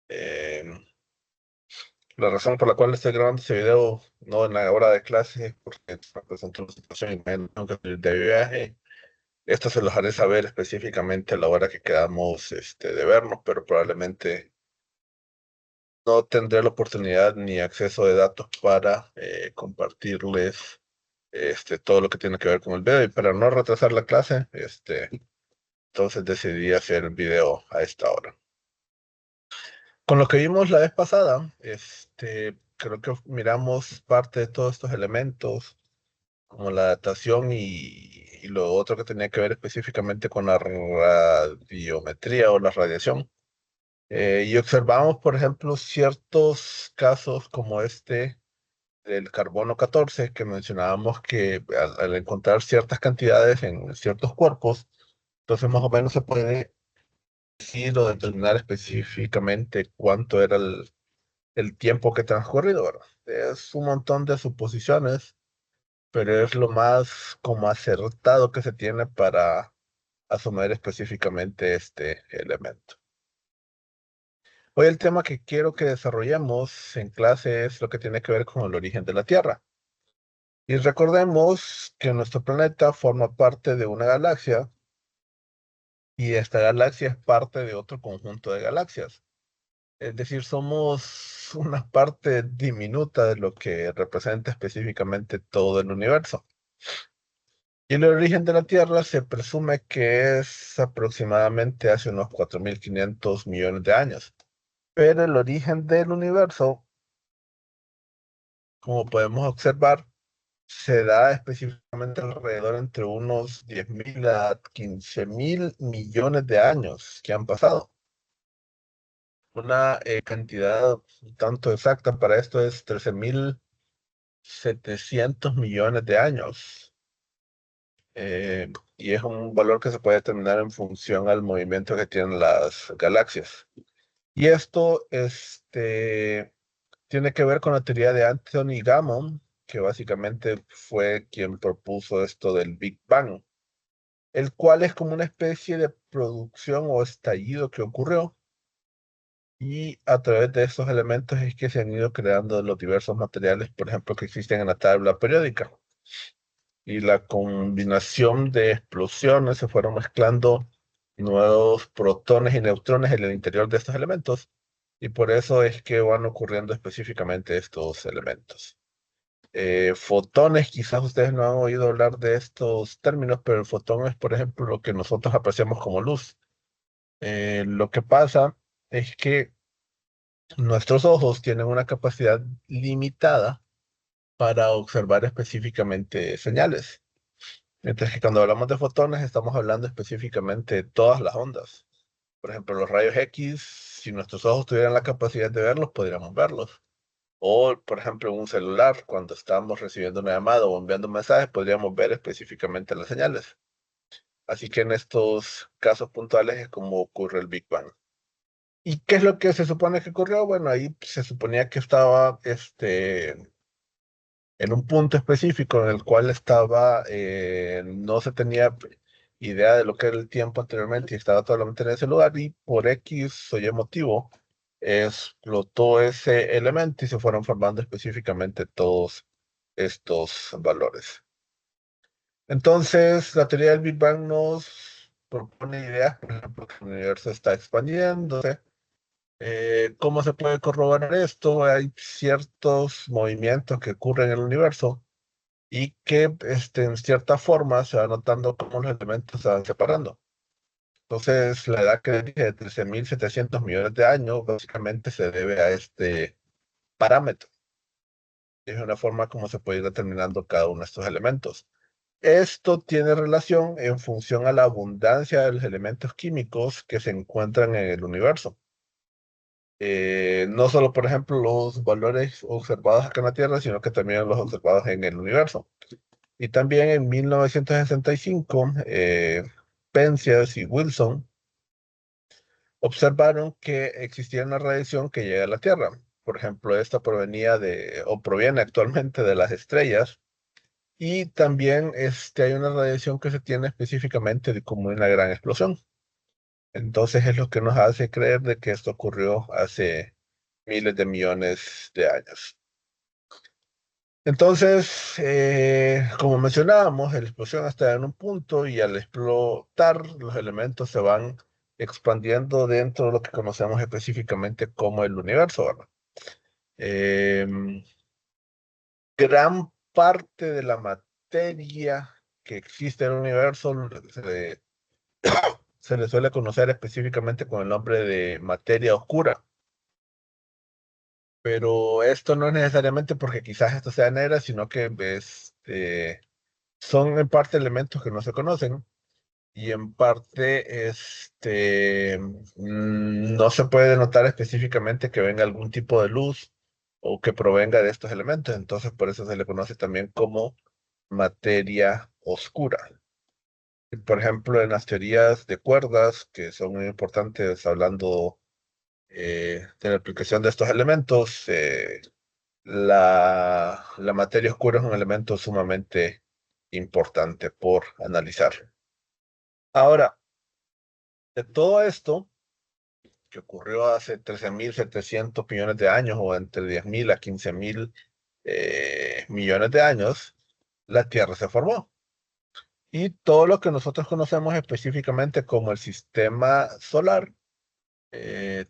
Eh, la razón por la cual estoy grabando este video, no en la hora de clase, es porque me presentó una situación y me tengo que salir de viaje. Esto se los haré saber específicamente a la hora que quedamos de vernos, pero probablemente no tendré la oportunidad ni acceso de datos para compartirles todo lo que tiene que ver con el video. Y para no retrasar la clase, entonces decidí hacer el video a esta hora. Con lo que vimos la vez pasada, creo que miramos parte de todos estos elementos, como la datación y lo otro que tenía que ver específicamente con la radiometría o la radiación. Y observamos, por ejemplo, ciertos casos como este del carbono 14, que mencionábamos que al encontrar ciertas cantidades en ciertos cuerpos, entonces más o menos se puede decir o determinar específicamente cuánto era el tiempo que ha transcurrido, ¿verdad? Es un montón de suposiciones, pero es lo más como acertado que se tiene para asumir específicamente este elemento. Hoy el tema que quiero que desarrollemos en clase es lo que tiene que ver con el origen de la Tierra. Y recordemos que nuestro planeta forma parte de una galaxia y esta galaxia es parte de otro conjunto de galaxias. Es decir, somos una parte diminuta de lo que representa específicamente todo el universo. Y el origen de la Tierra se presume que es aproximadamente hace unos 4.500 millones de años. Pero el origen del universo, como podemos observar, se da específicamente alrededor entre unos 10.000 a 15.000 millones de años que han pasado. Una cantidad un tanto exacta para esto es 13.700 millones de años. Y es un valor que se puede determinar en función al movimiento que tienen las galaxias. Y esto tiene que ver con la teoría de Anthony Gammon, que básicamente fue quien propuso esto del Big Bang, el cual es como una especie de producción o estallido que ocurrió y a través de estos elementos es que se han ido creando los diversos materiales, por ejemplo, que existen en la tabla periódica. Y la combinación de explosiones se fueron mezclando nuevos protones y neutrones en el interior de estos elementos y por eso es que van ocurriendo específicamente estos elementos. Fotones, quizás ustedes no han oído hablar de estos términos, pero el fotón es, por ejemplo, lo que nosotros apreciamos como luz. Lo que pasa es que nuestros ojos tienen una capacidad limitada para observar específicamente señales. Mientras que cuando hablamos de fotones estamos hablando específicamente de todas las ondas. Por ejemplo, los rayos X, si nuestros ojos tuvieran la capacidad de verlos, podríamos verlos. O, por ejemplo, en un celular, cuando estamos recibiendo una llamada o enviando un mensaje, podríamos ver específicamente las señales. Así que en estos casos puntuales es como ocurre el Big Bang. ¿Y qué es lo que se supone que ocurrió? Bueno, ahí se suponía que estaba en un punto específico en el cual no se tenía idea de lo que era el tiempo anteriormente y estaba totalmente en ese lugar y por X o Y motivo explotó ese elemento y se fueron formando específicamente todos estos valores. Entonces, la teoría del Big Bang nos propone ideas, por ejemplo, que el universo está expandiéndose. ¿Cómo se puede corroborar esto? Hay ciertos movimientos que ocurren en el universo y que en cierta forma se va notando cómo los elementos se van separando. Entonces, la edad que dije de 13.700 millones de años básicamente se debe a este parámetro. Es una forma como se puede ir determinando cada uno de estos elementos. Esto tiene relación en función a la abundancia de los elementos químicos que se encuentran en el universo. No solo, por ejemplo, los valores observados acá en la Tierra, sino que también los observados en el universo. Y también en 1965, Penzias y Wilson observaron que existía una radiación que llega a la Tierra. Por ejemplo, esta provenía o proviene actualmente de las estrellas. Y también hay una radiación que se tiene específicamente de como una gran explosión. Entonces es lo que nos hace creer de que esto ocurrió hace miles de millones de años. Entonces, como mencionábamos, la explosión está en un punto y al explotar los elementos se van expandiendo dentro de lo que conocemos específicamente como el universo, ¿verdad? Em, Gran parte de la materia que existe en el universo se le suele conocer específicamente con el nombre de materia oscura. Pero esto no es necesariamente porque quizás esto sea negra, sino que son en parte elementos que no se conocen y en parte no se puede notar específicamente que venga algún tipo de luz o que provenga de estos elementos. Entonces, por eso se le conoce también como materia oscura. Por ejemplo, en las teorías de cuerdas, que son muy importantes hablando de la aplicación de estos elementos, la materia oscura es un elemento sumamente importante por analizar. Ahora, de todo esto que ocurrió hace 13.700 millones de años o entre 10.000 a 15.000 millones de años, la Tierra se formó. Y todo lo que nosotros conocemos específicamente como el sistema solar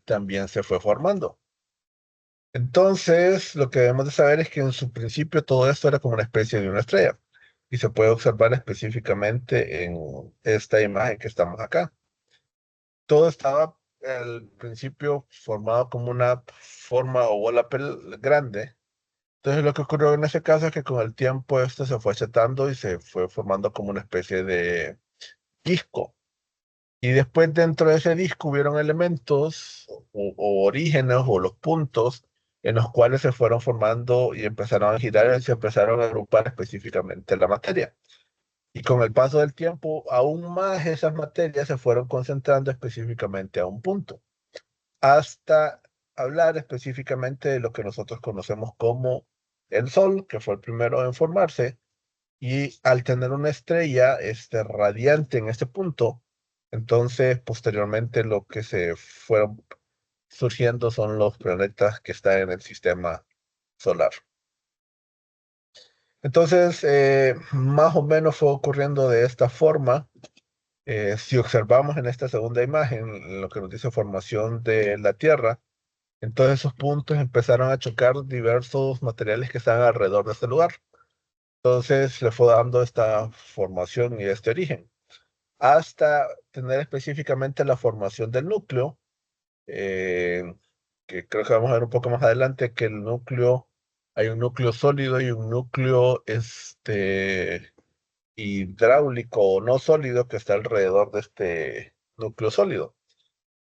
también se fue formando. Entonces, lo que debemos de saber es que en su principio todo esto era como una especie de una estrella y se puede observar específicamente en esta imagen que estamos acá. Todo estaba al principio formado como una forma o bola grande. Entonces, lo que ocurrió en ese caso es que con el tiempo esto se fue achatando y se fue formando como una especie de disco. Y después dentro de ese disco hubieron elementos o orígenes o los puntos en los cuales se fueron formando y empezaron a girar y se empezaron a agrupar específicamente la materia. Y con el paso del tiempo, aún más esas materias se fueron concentrando específicamente a un punto, hasta hablar específicamente de lo que nosotros conocemos como el Sol, que fue el primero en formarse, y al tener una estrella radiante en este punto, entonces posteriormente lo que se fueron surgiendo son los planetas que están en el sistema solar. Entonces, más o menos fue ocurriendo de esta forma. Si observamos en esta segunda imagen, en lo que nos dice formación de la Tierra, entonces esos puntos empezaron a chocar diversos materiales que estaban alrededor de este lugar. Entonces le fue dando esta formación y este origen, hasta tener específicamente la formación del núcleo, eh, que creo que vamos a ver un poco más adelante, que el núcleo, hay un núcleo sólido y un núcleo hidráulico o no sólido que está alrededor de este núcleo sólido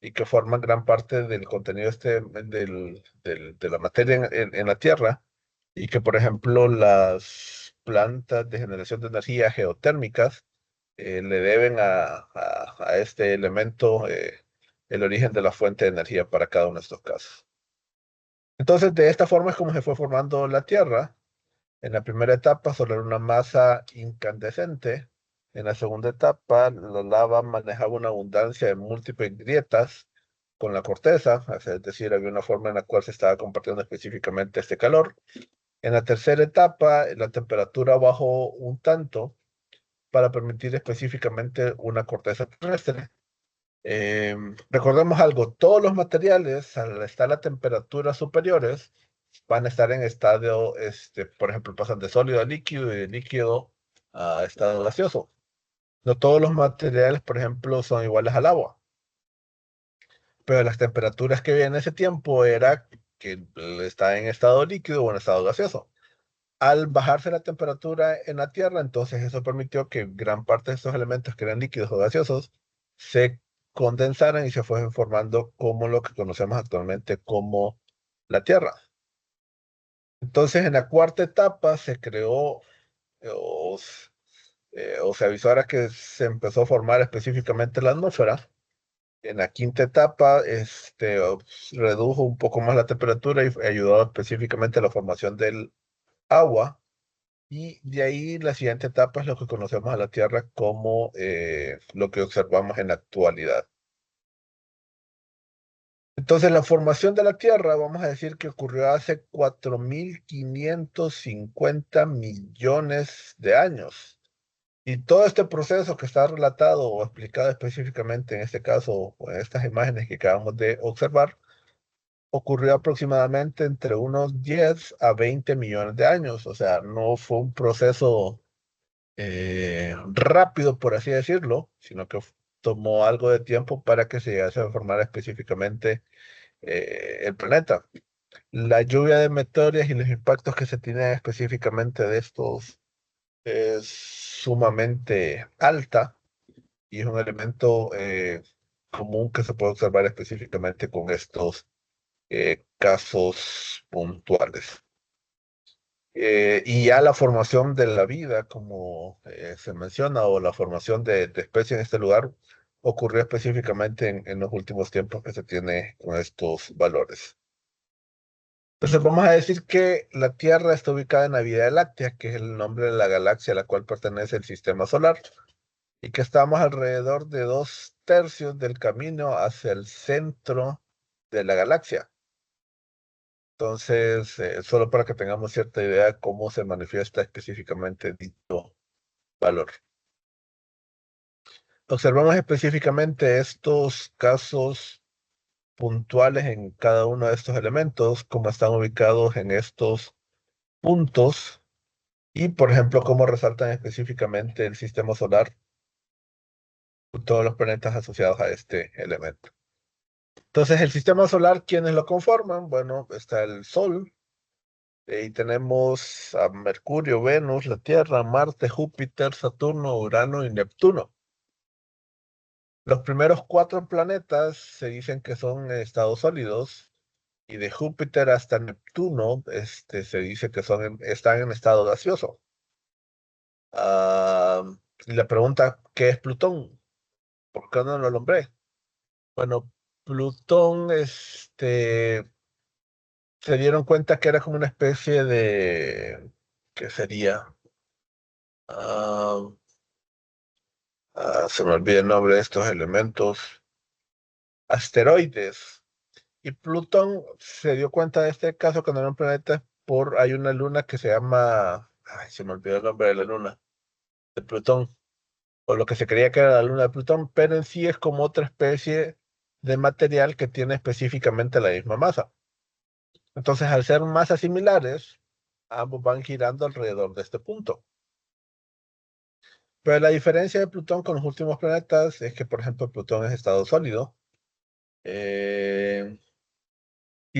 y que forman gran parte del contenido de la materia en la Tierra y que, por ejemplo, las plantas de generación de energía geotérmicas le deben a este elemento el origen de la fuente de energía para cada uno de estos casos. Entonces, de esta forma es como se fue formando la Tierra. En la primera etapa, solo era una masa incandescente. En la segunda etapa, la lava manejaba una abundancia de múltiples grietas con la corteza, es decir, había una forma en la cual se estaba compartiendo específicamente este calor. En la tercera etapa, la temperatura bajó un tanto para permitir específicamente una corteza terrestre. Recordemos algo, todos los materiales al estar a temperaturas superiores van a estar en estado, por ejemplo, pasan de sólido a líquido y de líquido a estado gaseoso. No todos los materiales, por ejemplo, son iguales al agua, pero las temperaturas que había en ese tiempo era que está en estado líquido o en estado gaseoso. Al bajarse la temperatura en la Tierra, entonces eso permitió que gran parte de estos elementos que eran líquidos o gaseosos se condensaran y se fueron formando como lo que conocemos actualmente como la Tierra. Entonces, en la cuarta etapa se creó o se avisó ahora que se empezó a formar específicamente la atmósfera. En la quinta etapa, redujo un poco más la temperatura y ayudó específicamente a la formación del agua. Y de ahí la siguiente etapa es lo que conocemos a la Tierra como lo que observamos en la actualidad. Entonces, la formación de la Tierra, vamos a decir que ocurrió hace 4.550 millones de años. Y todo este proceso que está relatado o explicado específicamente en este caso, o en estas imágenes que acabamos de observar, ocurrió aproximadamente entre unos 10 a 20 millones de años. O sea, no fue un proceso rápido, por así decirlo, sino que tomó algo de tiempo para que se llegase a formar específicamente el planeta. La lluvia de meteoritos y los impactos que se tienen específicamente de estos es sumamente alta y es un elemento común que se puede observar específicamente con estos casos puntuales. Y ya la formación de la vida, como se menciona, o la formación de especies en este lugar, ocurrió específicamente en los últimos tiempos que se tiene con estos valores. Entonces vamos a decir que la Tierra está ubicada en la Vía Láctea, que es el nombre de la galaxia a la cual pertenece el sistema solar, y que estamos alrededor de 2/3 del camino hacia el centro de la galaxia. Entonces, solo para que tengamos cierta idea de cómo se manifiesta específicamente dicho valor. Observamos específicamente estos casos puntuales en cada uno de estos elementos, cómo están ubicados en estos puntos y, por ejemplo, cómo resaltan específicamente el sistema solar, todos los planetas asociados a este elemento. Entonces, el sistema solar, ¿quiénes lo conforman? Bueno, está el Sol, y tenemos a Mercurio, Venus, la Tierra, Marte, Júpiter, Saturno, Urano y Neptuno. Los primeros 4 planetas se dicen que son estados sólidos, y de Júpiter hasta Neptuno se dice que están en estado gaseoso. Ah, y la pregunta, ¿qué es Plutón? ¿Por qué no lo nombré? Bueno, Plutón, se dieron cuenta que era como una especie de, ¿qué sería? Ah, se me olvida el nombre de estos elementos. Asteroides. Y Plutón se dio cuenta de este caso que no era un planeta hay una luna que se llama, ay, se me olvidó el nombre de la luna, de Plutón, o lo que se creía que era la luna de Plutón, pero en sí es como otra especie de material que tiene específicamente la misma masa. Entonces, al ser masas similares, ambos van girando alrededor de este punto. Pero la diferencia de Plutón con los últimos planetas es que, por ejemplo, Plutón es estado sólido. Y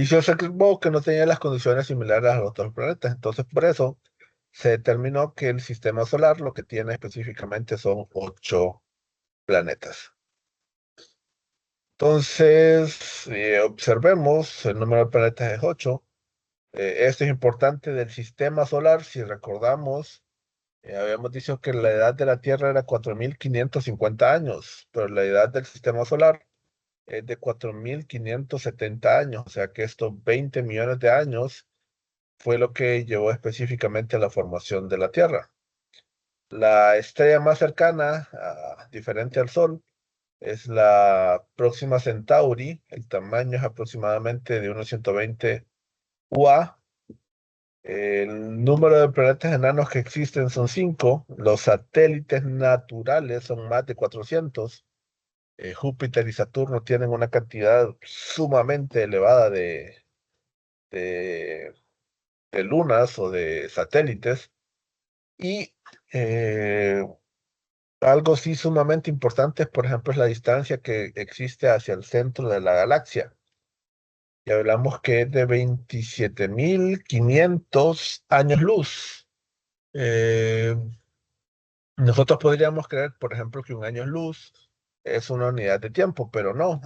se observó que no tenía las condiciones similares a los otros planetas. Entonces, por eso se determinó que el sistema solar lo que tiene específicamente son 8 planetas. Entonces, observemos, el número de planetas es 8. Esto es importante del sistema solar. Si recordamos, habíamos dicho que la edad de la Tierra era 4.550 años, pero la edad del sistema solar es de 4.570 años. O sea que estos 20 millones de años fue lo que llevó específicamente a la formación de la Tierra. La estrella más cercana, diferente al Sol, es la Próxima Centauri. El tamaño es aproximadamente de unos 120 UA. El número de planetas enanos que existen son 5. Los satélites naturales son más de 400. Júpiter y Saturno tienen una cantidad sumamente elevada de, de lunas o de satélites. Y eh, algo sí sumamente importante, por ejemplo, es la distancia que existe hacia el centro de la galaxia. Y hablamos que es de 27.500 años luz. Eh, Nosotros podríamos creer, por ejemplo, que un año luz es una unidad de tiempo, pero no,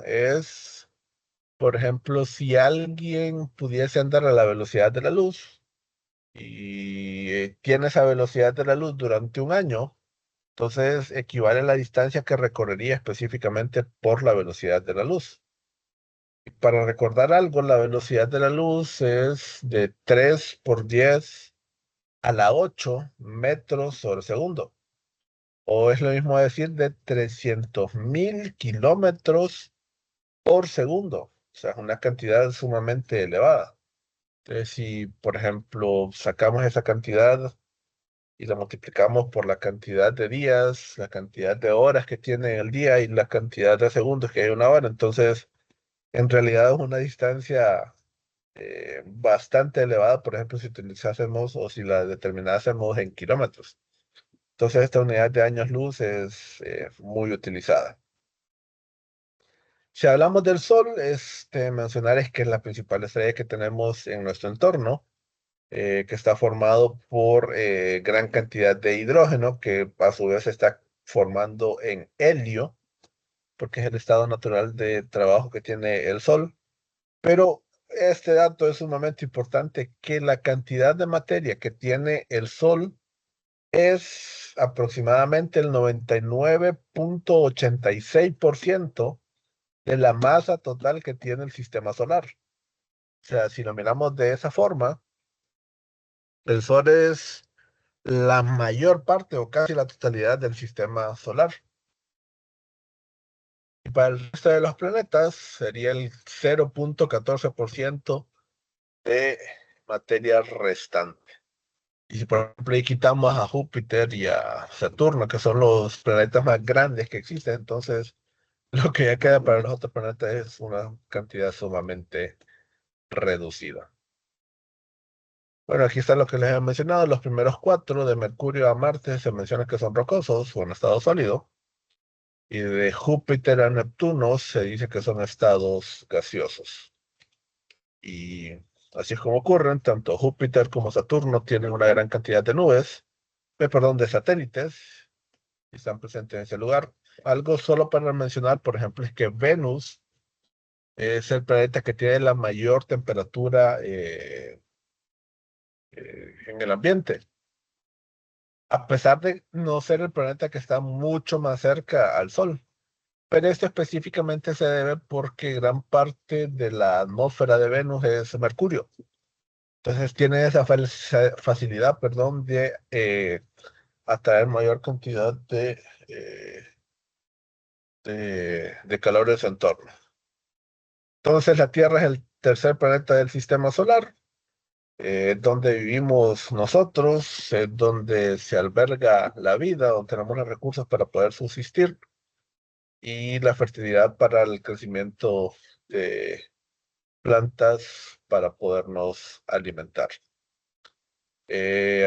por ejemplo, si alguien pudiese andar a la velocidad de la luz y tiene esa velocidad de la luz durante un año, entonces equivale a la distancia que recorrería específicamente por la velocidad de la luz. Y para recordar algo, la velocidad de la luz es de 3 por 10 a la 8 metros sobre segundo. O es lo mismo decir de 300.000 kilómetros por segundo. O sea, es una cantidad sumamente elevada. Entonces, si, por ejemplo, sacamos esa cantidad y la multiplicamos por la cantidad de días, la cantidad de horas que tiene el día y la cantidad de segundos que hay una hora, entonces en realidad es una distancia bastante elevada, por ejemplo, si utilizásemos o si la determinásemos en kilómetros. Entonces esta unidad de años luz es muy utilizada. Si hablamos del Sol, mencionar es que es la principal estrella que tenemos en nuestro entorno, que está formado por gran cantidad de hidrógeno, que a su vez se está formando en helio, porque es el estado natural de trabajo que tiene el Sol. Pero este dato es sumamente importante, que la cantidad de materia que tiene el Sol es aproximadamente el 99,86% de la masa total que tiene el sistema solar. O sea, si lo miramos de esa forma, el Sol es la mayor parte o casi la totalidad del sistema solar. Y para el resto de los planetas sería el 0,14% de materia restante. Y si por ejemplo ahí quitamos a Júpiter y a Saturno, que son los planetas más grandes que existen, entonces lo que ya queda para los otros planetas es una cantidad sumamente reducida. Bueno, aquí está lo que les he mencionado. Los primeros cuatro, de Mercurio a Marte, se menciona que son rocosos o en estado sólido. Y de Júpiter a Neptuno se dice que son estados gaseosos. Y así es como ocurren, tanto Júpiter como Saturno tienen una gran cantidad de nubes, perdón, de satélites, y están presentes en ese lugar. Algo solo para mencionar, por ejemplo, es que Venus es el planeta que tiene la mayor temperatura en el ambiente, a pesar de no ser el planeta que está mucho más cerca al Sol. Pero esto específicamente se debe porque gran parte de la atmósfera de Venus es Mercurio. Entonces tiene esa facilidad, perdón, de atraer mayor cantidad eh, de calor de su entorno. Entonces la Tierra es el tercer planeta del sistema solar, donde vivimos nosotros, donde se alberga la vida, donde tenemos los recursos para poder subsistir y la fertilidad para el crecimiento de plantas para podernos alimentar.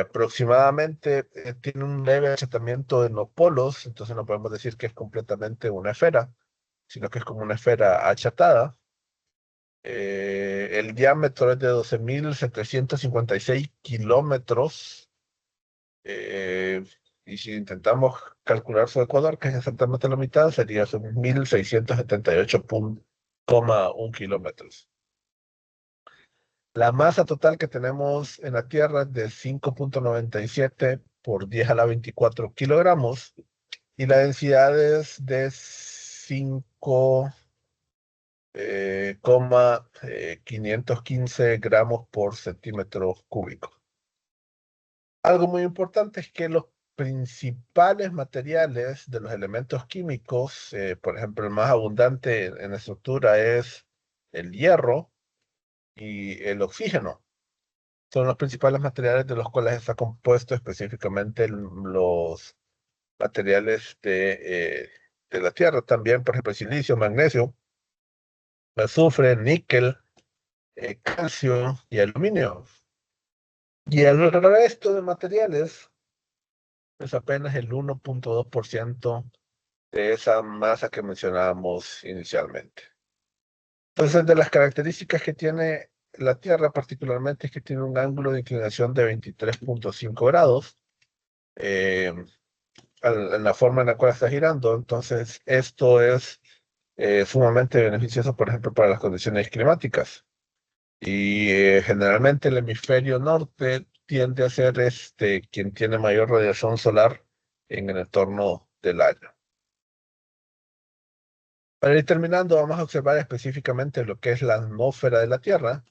Aproximadamente tiene un leve achatamiento en los polos, entonces no podemos decir que es completamente una esfera, sino que es como una esfera achatada. El diámetro es de 12,756 kilómetros. eh, y si intentamos calcular su ecuador, que es exactamente la mitad, sería 1,678,1 kilómetros. La masa total que tenemos en la Tierra es de 5,97 por 10 a la 24 kilogramos y la densidad es de 5,515 gramos por centímetro cúbico. Algo muy importante es que los principales materiales de los elementos químicos, por ejemplo, el más abundante en estructura es el hierro y el oxígeno. Son los principales materiales de los cuales está compuesto específicamente los materiales de la Tierra. También, por ejemplo, silicio, magnesio, azufre, níquel, calcio y aluminio. Y el resto de materiales es apenas el 1,2% de esa masa que mencionábamos inicialmente. Entonces, de las características que tiene la Tierra particularmente es que tiene un ángulo de inclinación de 23,5 grados. eh, en la forma en la cual está girando. Entonces, esto es sumamente beneficioso, por ejemplo, para las condiciones climáticas. Y generalmente el hemisferio norte tiende a ser quien tiene mayor radiación solar en el entorno del año. Para ir terminando, vamos a observar específicamente lo que es la atmósfera de la Tierra,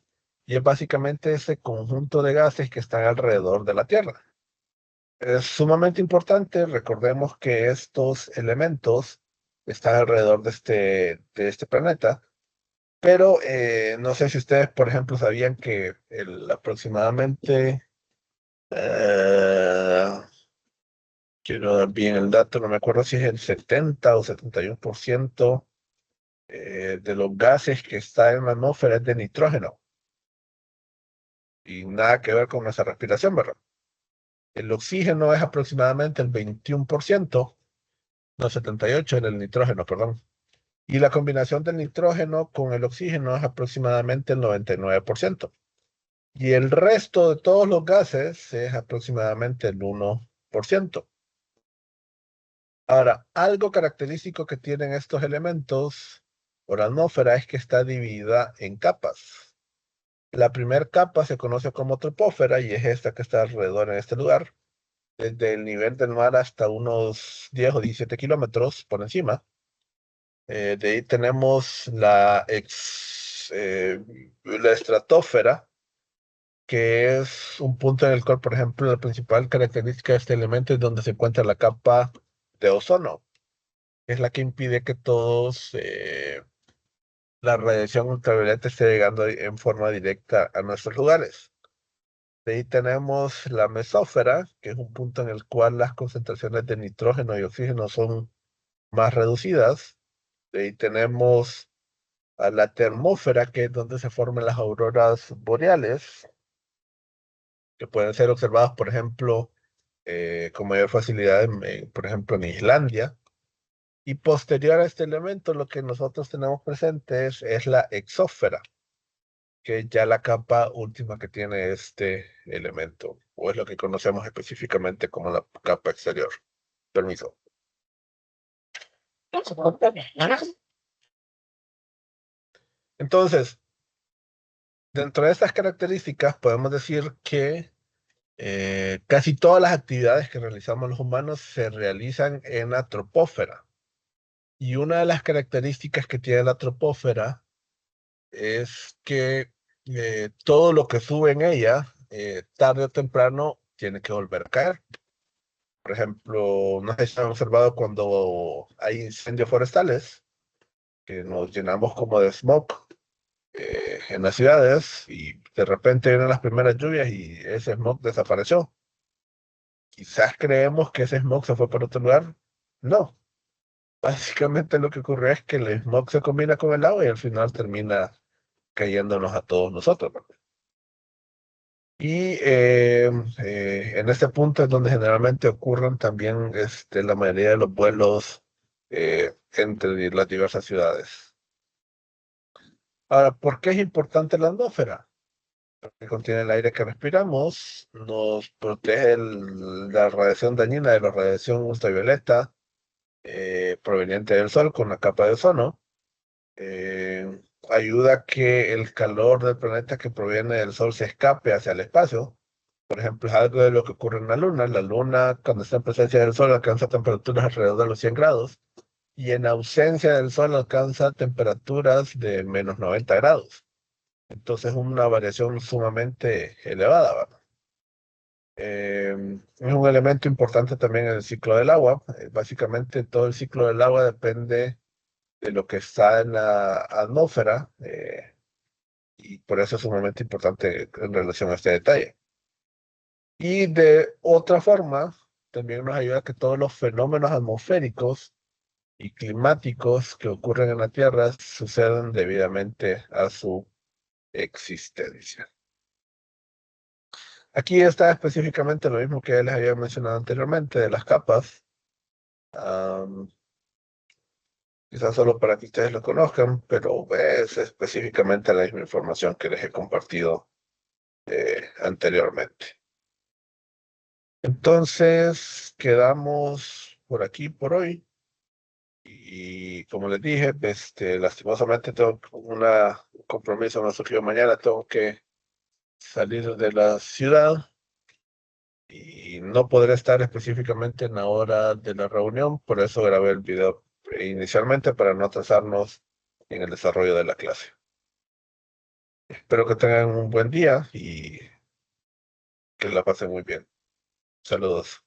y es básicamente ese conjunto de gases que están alrededor de la Tierra. Es sumamente importante, recordemos que estos elementos están alrededor de este planeta Pero no sé si ustedes, por ejemplo, sabían que aproximadamente, eh, quiero dar bien el dato, no me acuerdo si es el 70 o 71% de los gases que está en la atmósfera es de nitrógeno y nada que ver con nuestra respiración, ¿verdad? El oxígeno es aproximadamente el 21%, no 78%, el nitrógeno, perdón. Y la combinación del nitrógeno con el oxígeno es aproximadamente el 99%. Y el resto de todos los gases es aproximadamente el 1%. Ahora, algo característico que tienen estos elementos o la atmósfera es que está dividida en capas. La primera capa se conoce como troposfera y es esta que está alrededor en este lugar, desde el nivel del mar hasta unos 10 o 17 kilómetros por encima. De ahí tenemos la estratosfera, que es un punto en el cual, por ejemplo, la principal característica de este elemento es donde se encuentra la capa de ozono, que es la que impide que la radiación ultravioleta esté llegando en forma directa a nuestros lugares. De ahí tenemos la mesósfera, que es un punto en el cual las concentraciones de nitrógeno y oxígeno son más reducidas. De ahí tenemos a la termósfera, que es donde se forman las auroras boreales, que pueden ser observadas, por ejemplo, con mayor facilidad, por ejemplo, en Islandia. Y posterior a este elemento, lo que nosotros tenemos presente es la exósfera, que es ya la capa última que tiene este elemento, o es lo que conocemos específicamente como la capa exterior. Permiso. Entonces, dentro de estas características, podemos decir que casi todas las actividades que realizamos los humanos se realizan en la troposfera. Y una de las características que tiene la troposfera es que todo lo que sube en ella, tarde o temprano, tiene que volver a caer. Por ejemplo, no sé si han observado cuando hay incendios forestales, que nos llenamos como de smog en las ciudades y de repente vienen las primeras lluvias y ese smog desapareció. Quizás creemos que ese smog se fue para otro lugar. No, básicamente lo que ocurre es que el smog se combina con el agua y al final termina cayéndonos a todos nosotros, ¿no? Y en este punto es donde generalmente ocurren también la mayoría de los vuelos entre las diversas ciudades. Ahora, ¿por qué es importante la atmósfera? Porque contiene el aire que respiramos, nos protege la radiación dañina de la radiación ultravioleta proveniente del Sol con la capa de ozono. Ayuda a que el calor del planeta que proviene del Sol se escape hacia el espacio. Por ejemplo, es algo de lo que ocurre en la Luna. La Luna, cuando está en presencia del Sol, alcanza temperaturas alrededor de los 100 grados y en ausencia del Sol alcanza temperaturas de menos 90 grados. Entonces, una variación sumamente elevada, ¿verdad? Es un elemento importante también en el ciclo del agua. Básicamente, todo el ciclo del agua depende de lo que está en la atmósfera y por eso es sumamente importante en relación a este detalle. Y de otra forma, también nos ayuda a que todos los fenómenos atmosféricos y climáticos que ocurren en la Tierra sucedan debidamente a su existencia. Aquí está específicamente lo mismo que les había mencionado anteriormente de las capas. Am, Quizás solo para que ustedes lo conozcan, pero es específicamente la misma información que les he compartido anteriormente. Entonces, quedamos por aquí por hoy. Y como les dije, lastimosamente tengo un compromiso, me surgió mañana, tengo que salir de la ciudad y no podré estar específicamente en la hora de la reunión, por eso grabé el video inicialmente para no atrasarnos en el desarrollo de la clase. Espero que tengan un buen día y que la pasen muy bien. Saludos.